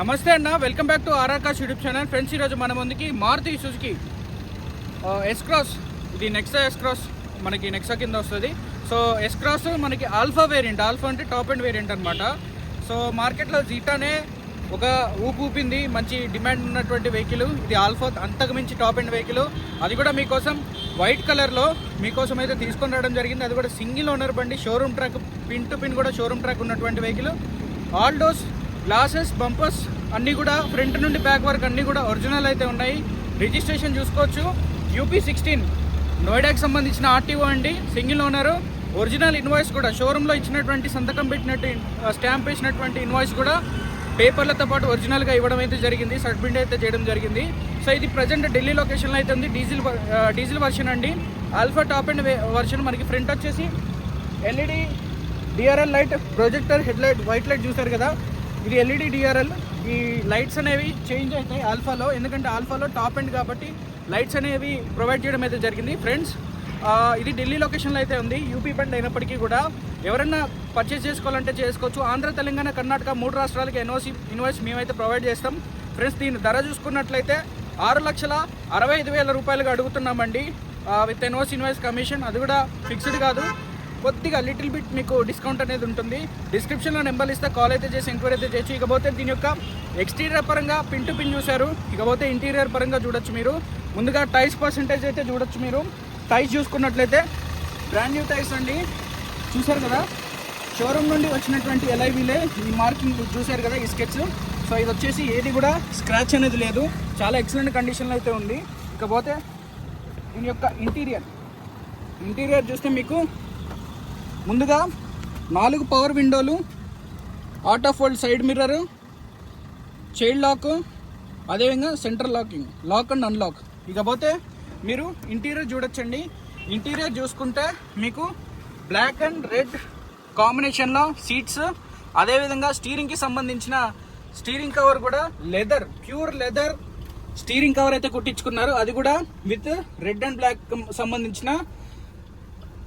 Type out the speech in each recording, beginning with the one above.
నమస్తే అన్న, welcome back to RR cars YouTube channel. Friends, ఈరోజు మన ముందుకి మారుతి సుజుకి ఎస్ క్రాస్, ఇది నెక్సా ఎస్ క్రాస్, మనకి నెక్సా కింద వస్తుంది. సో ఎస్ క్రాస్ మనకి ఆల్ఫా వేరియంట్, ఆల్ఫా అంటే టాప్ అండ్ వేరియంట్ అనమాట. సో మార్కెట్లో జీటానే ఒక ఊపింది, మంచి డిమాండ్ ఉన్నటువంటి వెహికల్ ఇది. ఆల్ఫా అంతకు మించి టాప్ అండ్ వెహికల్, అది కూడా మీకోసం వైట్ కలర్లో మీకోసం అయితే తీసుకొని రావడం జరిగింది. అది కూడా సింగిల్ ఓనర్ బండి, showroom track, pin to pin కూడా షోరూమ్ ట్రాక్ ఉన్నటువంటి vehicle. All doors, glasses, bumpers అన్నీ కూడా ఫ్రంట్ నుండి బ్యాక్ వరకు అన్నీ కూడా ఒరిజినల్ అయితే ఉన్నాయి. రిజిస్ట్రేషన్ చూసుకోవచ్చు, UP16 నోయిడాకి సంబంధించిన ఆర్టీఓ అండి, సింగిల్ ఓనరు. ఒరిజినల్ ఇన్వాయిస్ కూడా షోరూంలో ఇచ్చినటువంటి సంతకం పెట్టినట్టు స్టాంప్ వేసినటువంటి ఇన్వాయిస్ కూడా పేపర్లతో పాటు ఒరిజినల్గా ఇవ్వడం అయితే జరిగింది, సబ్మిట్ అయితే చేయడం జరిగింది. సో ఇది ప్రజెంట్ ఢిల్లీ లొకేషన్లో అయితే ఉంది. డీజిల్ వర్షన్ అండి, ఆల్ఫా టాప్ అండ్ వర్షన్. మనకి ఫ్రంట్ వచ్చేసి LED DRL light, projector, head light, white light చూసారు కదా, ఇది LED DRL. ఈ లైట్స్ అనేవి చేంజ్ అవుతాయి ఆల్ఫాలో, ఎందుకంటే ఆల్ఫాలో టాప్ ఎండ్ కాబట్టి లైట్స్ అనేవి ప్రొవైడ్ చేయడం అయితే జరిగింది. ఫ్రెండ్స్, ఇది ఢిల్లీ లొకేషన్లో అయితే ఉంది. యూపీ బండి అయినప్పటికీ కూడా ఎవరన్నా పర్చేస్ చేసుకోవాలంటే చేసుకోవచ్చు. ఆంధ్ర, తెలంగాణ, కర్ణాటక 3 రాష్ట్రాలకి ఇన్వాయిస్ మేమైతే ప్రొవైడ్ చేస్తాం. ఫ్రెండ్స్, దీని ధర చూసుకున్నట్లయితే 6,65,000 రూపాయలుగా అడుగుతున్నామండి, విత్ ఇన్వాయిస్ కమిషన్. అది కూడా ఫిక్స్డ్ కాదు, కొద్దిగా లిటిల్ బిట్ మీకు డిస్కౌంట్ అనేది ఉంటుంది. డిస్క్రిప్షన్లో నెంబర్ ఇస్తే కాల్ అయితే చేసి ఎంక్వైరీ అయితే చేయొచ్చు. ఇకపోతే దీని యొక్క ఎక్స్టీరియర్ పరంగా పిన్ టు పిన్ చూశారు, ఇకపోతే ఇంటీరియర్ పరంగా చూడొచ్చు మీరు. ముందుగా టైర్స్ పర్సెంటేజ్ అయితే చూడొచ్చు మీరు. టైర్స్ చూసుకున్నట్లయితే బ్రాండ్ న్యూ టైర్స్ అండి, చూశారు కదా, షోరూమ్ నుండి వచ్చినటువంటి LIVలే. ఈ మార్కింగ్ చూశారు కదా, ఈ స్కెచ్. సో ఇది వచ్చేసి ఏది కూడా స్క్రాచ్ అనేది లేదు, చాలా ఎక్సలెంట్ కండిషన్లో అయితే ఉంది. ఇకపోతే దీని యొక్క ఇంటీరియర్ చూస్తే మీకు ముందుగా 4 పవర్ విండోలు, auto fold side mirror, child lock, అదేవిధంగా సెంట్రల్ లాక్ అండ్ అన్లాక్. ఇకపోతే మీరు ఇంటీరియర్ చూడొచ్చండి. ఇంటీరియర్ చూసుకుంటే మీకు బ్లాక్ అండ్ రెడ్ కాంబినేషన్లో సీట్స్, అదేవిధంగా స్టీరింగ్కి సంబంధించిన స్టీరింగ్ కవర్ కూడా leather, pure leather steering cover అయితే కుట్టించుకున్నారు. అది కూడా విత్ రెడ్ అండ్ బ్లాక్ సంబంధించిన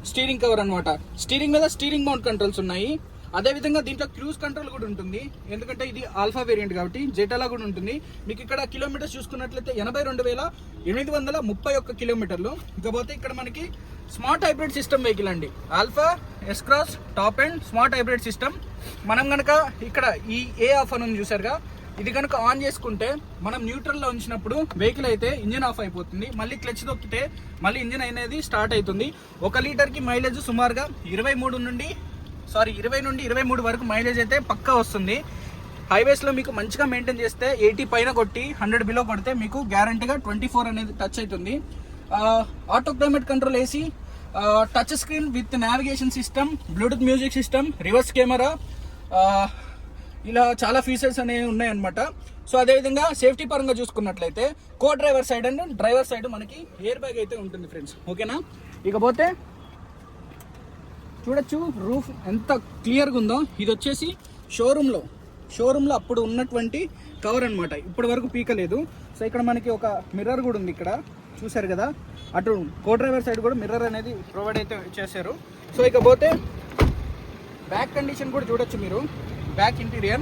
స్టీరింగ్ కవర్ అనమాట. స్టీరింగ్ మీద స్టీరింగ్ మౌంట్ కంట్రోల్స్ ఉన్నాయి. అదేవిధంగా దీంట్లో క్రూజ్ కంట్రోల్ కూడా ఉంటుంది, ఎందుకంటే ఇది ఆల్ఫా వేరియంట్ కాబట్టి. జెటాలా కూడా ఉంటుంది. మీకు ఇక్కడ కిలోమీటర్స్ చూసుకున్నట్లయితే 82,831 కిలోమీటర్లు. ఇకపోతే ఇక్కడ మనకి స్మార్ట్ హైబ్రిడ్ సిస్టమ్ వెహికల్ అండి, Alpha S cross top and smart hybrid system. మనం కనుక ఇక్కడ ఈ ఏ ఆఫ్ అని చూసారుగా, ఇది కనుక ఆన్ చేసుకుంటే మనం న్యూట్రల్లో ఉంచినప్పుడు వెహికల్ అయితే ఇంజిన్ ఆఫ్ అయిపోతుంది. మళ్ళీ క్లచ్ తొక్కితే మళ్ళీ ఇంజిన్ అనేది స్టార్ట్ అవుతుంది. 1 లీటర్కి మైలేజ్ సుమారుగా 20 నుండి 23 వరకు మైలేజ్ అయితే పక్కా వస్తుంది. హైవేస్లో మీకు మంచిగా మెయింటైన్ చేస్తే 80 పైన కొట్టి 100 బిలో కొడితే మీకు గ్యారంటీగా 24 అనేది టచ్ అవుతుంది. Auto climate control AC, touch screen with navigation system, Bluetooth music system, reverse camera, ఇలా చాలా ఫీచర్స్ అనేవి ఉన్నాయన్నమాట. సో అదేవిధంగా సేఫ్టీ పరంగా చూసుకున్నట్లయితే కో driver side and driver side మనకి ఎయిర్ బ్యాగ్ అయితే ఉంటుంది ఫ్రెండ్స్, ఓకేనా. ఇకపోతే చూడొచ్చు రూఫ్ ఎంత క్లియర్గా ఉందో. ఇది వచ్చేసి షోరూంలో అప్పుడు ఉన్నటువంటి కవర్ అనమాట, ఇప్పటి వరకు పీకలేదు. సో ఇక్కడ మనకి ఒక మిర్రర్ కూడా ఉంది, ఇక్కడ చూసారు కదా. అటు కో డ్రైవర్ సైడ్ కూడా మిర్రర్ అనేది ప్రొవైడ్ అయితే చేశారు. సో ఇకపోతే బ్యాక్ కండిషన్ కూడా చూడొచ్చు మీరు. బ్యాక్ ఇంటీరియర్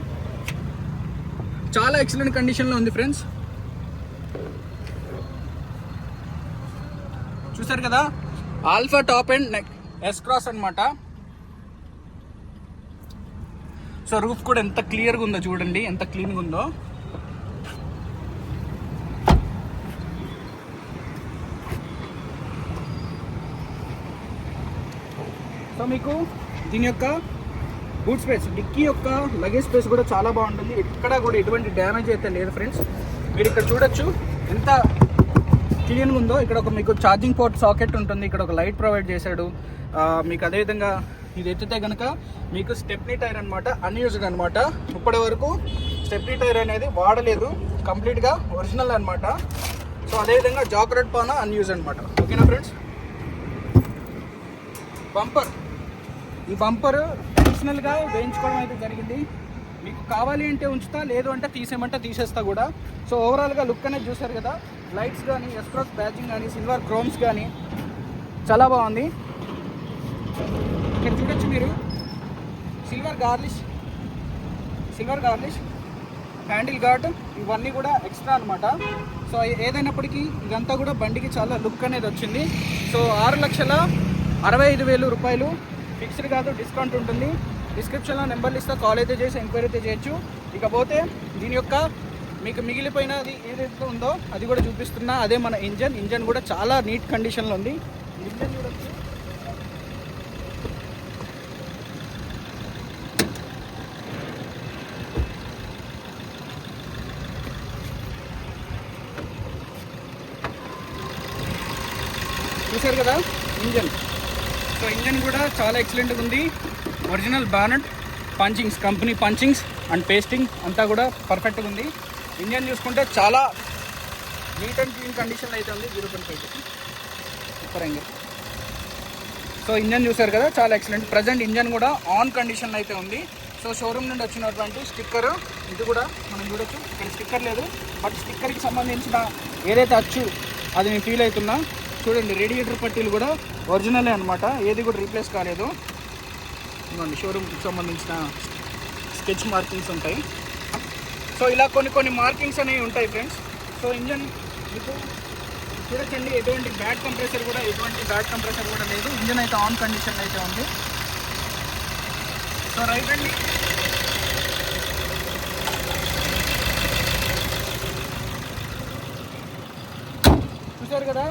చాలా ఎక్సలెంట్ కండిషన్లో ఉంది ఫ్రెండ్స్, చూసారు కదా. Alpha top and S cross అనమాట. సో రూఫ్ కూడా ఎంత క్లియర్గా ఉందో చూడండి, ఎంత క్లీన్గా ఉందో. సో మీకు దీని యొక్క బూట్ స్పేస్, డిక్కీ యొక్క లగేజ్ స్పేస్ కూడా చాలా బాగుంటుంది. ఎక్కడ కూడా ఎటువంటి డ్యామేజ్ అయితే లేదు ఫ్రెండ్స్. మీరు ఇక్కడ చూడొచ్చు ఎంత క్లీన్గా ఉందో. ఇక్కడ ఒక మీకు ఛార్జింగ్ పోర్ట్ సాకెట్ ఉంటుంది, ఇక్కడ ఒక లైట్ ప్రొవైడ్ చేశాడు మీకు. అదేవిధంగా ఇది ఎత్తితే కనుక మీకు స్టెప్నీ టైర్ అనమాట, అన్యూజ్డ్ అనమాట. ఇప్పటి వరకు స్టెప్నీ టైర్ అనేది వాడలేదు, కంప్లీట్గా ఒరిజినల్ అనమాట. సో అదేవిధంగా జాక్రెడ్ పాన అన్యూజ్ అనమాట, ఓకేనా ఫ్రెండ్స్. ఈ బంపర్ అడిషనల్గా వేయించుకోవడం అయితే జరిగింది. మీకు కావాలి అంటే ఉంచుతా, లేదు అంటే తీసేయమంటే తీసేస్తా కూడా. సో ఓవరాల్గా లుక్ అనేది చూసారు కదా, లైట్స్ కానీ, ఎస్ క్రాస్ బ్యాచింగ్ కానీ, సిల్వర్ క్రోమ్స్ కానీ చాలా బాగుంది. ఇక్కడ చూడొచ్చు మీరు సిల్వర్ గార్లిష్ హ్యాండిల్ గార్డ్ ఇవన్నీ కూడా ఎక్స్ట్రా అనమాట. సో ఏదైనప్పటికీ ఇదంతా కూడా బండికి చాలా లుక్ అనేది వచ్చింది. సో 6,65,000 రూపాయలు ఫిక్స్డ్ కాదు, డిస్కౌంట్ ఉంటుంది. డిస్క్రిప్షన్లో నెంబర్లు ఇస్తా, కాల్ అయితే చేసి ఎంక్వైరీ అయితే చేయొచ్చు. ఇకపోతే దీని యొక్క మీకు మిగిలిపోయినది ఏదైతే ఉందో అది కూడా చూపిస్తున్నా. అదే మన ఇంజన్ కూడా చాలా నీట్ కండిషన్లో ఉంది. ఇంజన్ చూడొచ్చు. చూసారు కదా ఇంజన్. సో ఇంజన్ కూడా చాలా ఎక్సలెంట్గా ఉంది. Original bonnet punchings, company punchings and pasting అంతా కూడా పర్ఫెక్ట్గా ఉంది. ఇంజన్ చూసుకుంటే చాలా నీట్ అండ్ క్లీన్ కండిషన్ అయితే ఉంది. 0.5 సూపర్ ఇంజన్. సో ఇంజన్ చూసారు కదా చాలా ఎక్సలెంట్. ప్రజెంట్ ఇంజన్ కూడా ఆన్ కండిషన్ అయితే ఉంది. సో షోరూమ్ నుండి వచ్చినటువంటి స్టిక్కర్ ఇది కూడా మనం చూడొచ్చు. ఇక్కడ స్టిక్కర్ లేదు, బట్ స్టిక్కర్కి సంబంధించిన ఏదైతే అచ్చు అది నేను ఫీల్ అవుతున్నా. చూడండి రేడియేటర్ పట్టీలు కూడా ఒరిజినలే అనమాట, ఏది కూడా రీప్లేస్ కాలేదు. ఇవ్వండి షోరూమ్కి సంబంధించిన స్కెచ్ మార్కింగ్స్ ఉంటాయి. సో ఇలా కొన్ని మార్కింగ్స్ అనేవి ఉంటాయి ఫ్రెండ్స్. సో ఇంజన్ మీకు చూడొచ్చండి, ఎటువంటి బ్యాడ్ కంప్రెసర్ కూడా లేదు. ఇంజన్ అయితే ఆన్ కండిషన్ అయితే ఉంది. సో రైట్ అండి. చూసారు కదా.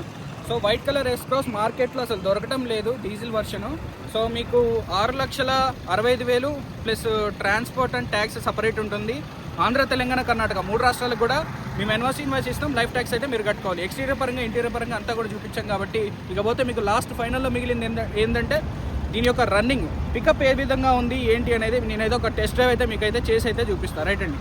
సో వైట్ కలర్ ఎస్క్రాస్ మార్కెట్లో అసలు దొరకటం లేదు, డీజిల్ వర్షను. సో మీకు 6,65,000 plus transport and tax separate ఉంటుంది. ఆంధ్ర, తెలంగాణ, కర్ణాటక 3 రాష్ట్రాలకు కూడా మేము ఇన్వాయిస్ ఇస్తాం. లైఫ్ ట్యాక్స్ అయితే మీరు కట్టుకోవాలి. ఎక్స్టీరియర్ పరంగా ఇంటీరియర్ పరంగా అంతా కూడా చూపించాం కాబట్టి. ఇకపోతే మీకు లాస్ట్ ఫైనల్లో మిగిలింది ఏంటంటే దీని యొక్క రన్నింగ్ పికప్ ఏ విధంగా ఉంది ఏంటి అనేది నేనైతే ఒక టెస్ట్ డ్రైవ్ అయితే మీకైతే చేసి అయితే చూపిస్తాను. రైట్ అండి.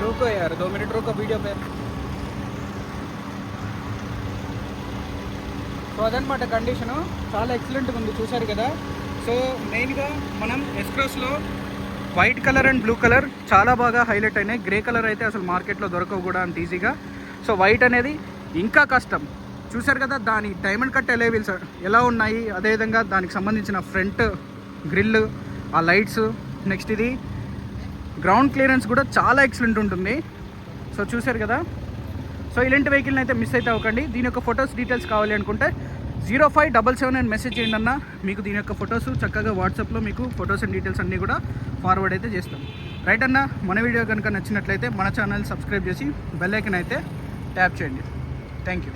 रुको यार 2 मिनट रुको वीडियो पे. సో అదనమాట కండిషను, చాలా ఎక్సలెంట్గా ఉంది. చూసారు కదా. సో మెయిన్గా మనం ఎస్క్రాస్లో white colour and blue colour చాలా బాగా హైలైట్ అయినాయి. గ్రే కలర్ అయితే అసలు మార్కెట్లో దొరకవు కూడా అంత ఈజీగా. సో వైట్ అనేది ఇంకా కష్టం. చూసారు కదా దాని డైమండ్ కట్ ఎలేవిల్స్ ఎలా ఉన్నాయి, అదేవిధంగా దానికి సంబంధించిన ఫ్రంట్ గ్రిల్, ఆ లైట్స్, నెక్స్ట్ ఇది గ్రౌండ్ క్లియరెన్స్ కూడా చాలా ఎక్సలెంట్ ఉంటుంది. సో చూసారు కదా. సో ఇలాంటి వెహికల్ని అయితే మిస్ అయితే అవ్వకండి. దీని యొక్క ఫొటోస్ డీటెయిల్స్ కావాలి అనుకుంటే 0577 అని మెసేజ్ చేయండి అన్న. మీకు దీని యొక్క ఫొటోస్ చక్కగా వాట్సాప్లో మీకు ఫొటోస్ అండ్ డీటెయిల్స్ అన్నీ కూడా ఫార్వర్డ్ అయితే చేస్తాం. రైట్ అన్న. మన వీడియో కనుక నచ్చినట్లయితే మన ఛానల్ సబ్స్క్రైబ్ చేసి బెల్ ఐకాన్ అయితే ట్యాప్ చేయండి. Thank you.